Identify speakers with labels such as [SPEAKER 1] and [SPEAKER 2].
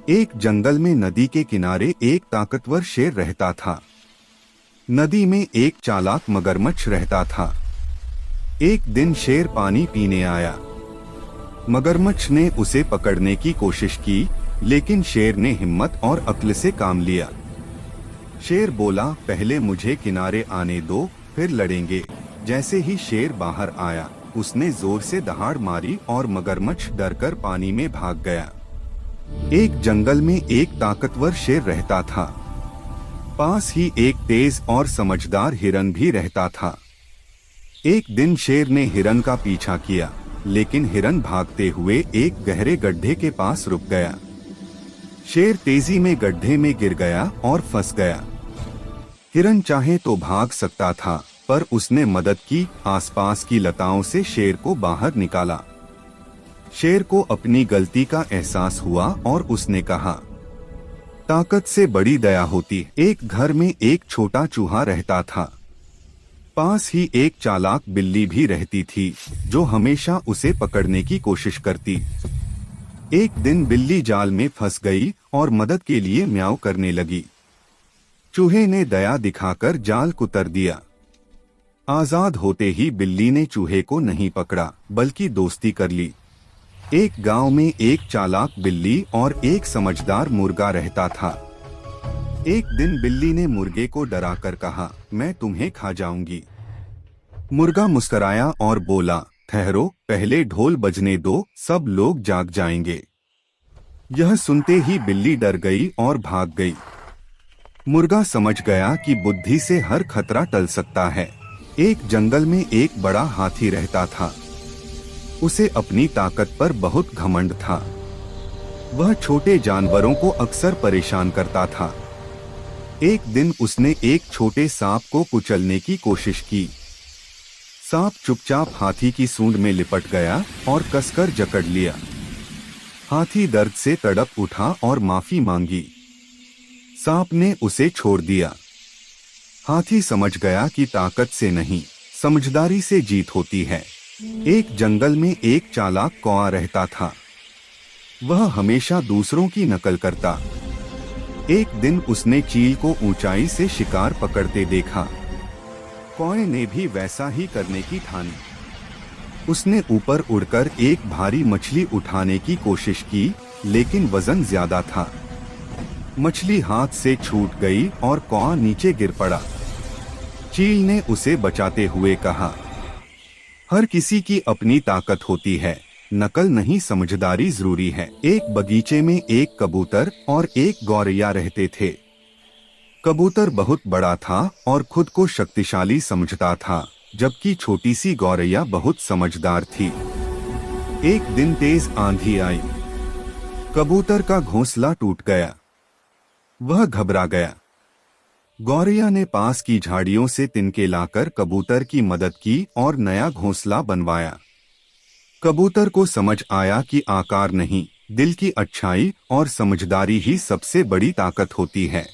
[SPEAKER 1] एक जंगल में नदी के किनारे एक ताकतवर शेर रहता था। नदी में एक चालाक मगरमच्छ रहता था। एक दिन शेर पानी पीने आया। मगरमच्छ ने उसे पकड़ने की कोशिश की, लेकिन शेर ने हिम्मत और अक्ल से काम लिया। शेर बोला, पहले मुझे किनारे आने दो, फिर लड़ेंगे। जैसे ही शेर बाहर आया, उसने जोर से दहाड़ मारी और मगरमच्छ डरकर पानी में भाग गया। एक जंगल में एक ताकतवर शेर रहता था। पास ही एक तेज और समझदार हिरन भी रहता था। एक दिन शेर ने हिरन का पीछा किया, लेकिन हिरन भागते हुए एक गहरे गड्ढे के पास रुक गया। शेर तेजी में गड्ढे में गिर गया और फंस गया। हिरन चाहे तो भाग सकता था, पर उसने मदद की। आसपास की लताओं से शेर को बाहर निकाला। शेर को अपनी गलती का एहसास हुआ और उसने कहा, ताकत से बड़ी दया होती। एक घर में एक छोटा चूहा रहता था। पास ही एक चालाक बिल्ली भी रहती थी, जो हमेशा उसे पकड़ने की कोशिश करती। एक दिन बिल्ली जाल में फंस गई और मदद के लिए म्याऊं करने लगी। चूहे ने दया दिखाकर जाल कुतर दिया। आजाद होते ही बिल्ली ने चूहे को नहीं पकड़ा, बल्कि दोस्ती कर ली। एक गांव में एक चालाक बिल्ली और एक समझदार मुर्गा रहता था। एक दिन बिल्ली ने मुर्गे को डराकर कहा, मैं तुम्हें खा जाऊंगी। मुर्गा मुस्कराया और बोला, ठहरो, पहले ढोल बजने दो, सब लोग जाग जाएंगे। यह सुनते ही बिल्ली डर गई और भाग गई। मुर्गा समझ गया कि बुद्धि से हर खतरा टल सकता है। एक जंगल में एक बड़ा हाथी रहता था। उसे अपनी ताकत पर बहुत घमंड था। वह छोटे जानवरों को अक्सर परेशान करता था। एक दिन उसने एक छोटे सांप को कुचलने की कोशिश की। सांप चुपचाप हाथी की सूंड में लिपट गया और कसकर जकड़ लिया। हाथी दर्द से तड़प उठा और माफी मांगी। सांप ने उसे छोड़ दिया। हाथी समझ गया कि ताकत से नहीं, समझदारी से जीत होती है। एक जंगल में एक चालाक कौआ रहता था। वह हमेशा दूसरों की नकल करता। एक दिन उसने चील को ऊंचाई से शिकार पकड़ते देखा। कौए ने भी वैसा ही करने की ठानी। उसने ऊपर उड़कर एक भारी मछली उठाने की कोशिश की, लेकिन वजन ज्यादा था। मछली हाथ से छूट गई और कौआ नीचे गिर पड़ा। चील ने उसे बचाते हुए कहा, हर किसी की अपनी ताकत होती है, नकल नहीं, समझदारी जरूरी है। एक बगीचे में एक कबूतर और एक गौरैया रहते थे। कबूतर बहुत बड़ा था और खुद को शक्तिशाली समझता था, जबकि छोटी सी गौरैया बहुत समझदार थी। एक दिन तेज आंधी आई। कबूतर का घोंसला टूट गया। वह घबरा गया। गौरैया ने पास की झाड़ियों से तिनके लाकर कबूतर की मदद की और नया घोंसला बनवाया। कबूतर को समझ आया कि आकार नहीं, दिल की अच्छाई और समझदारी ही सबसे बड़ी ताकत होती है।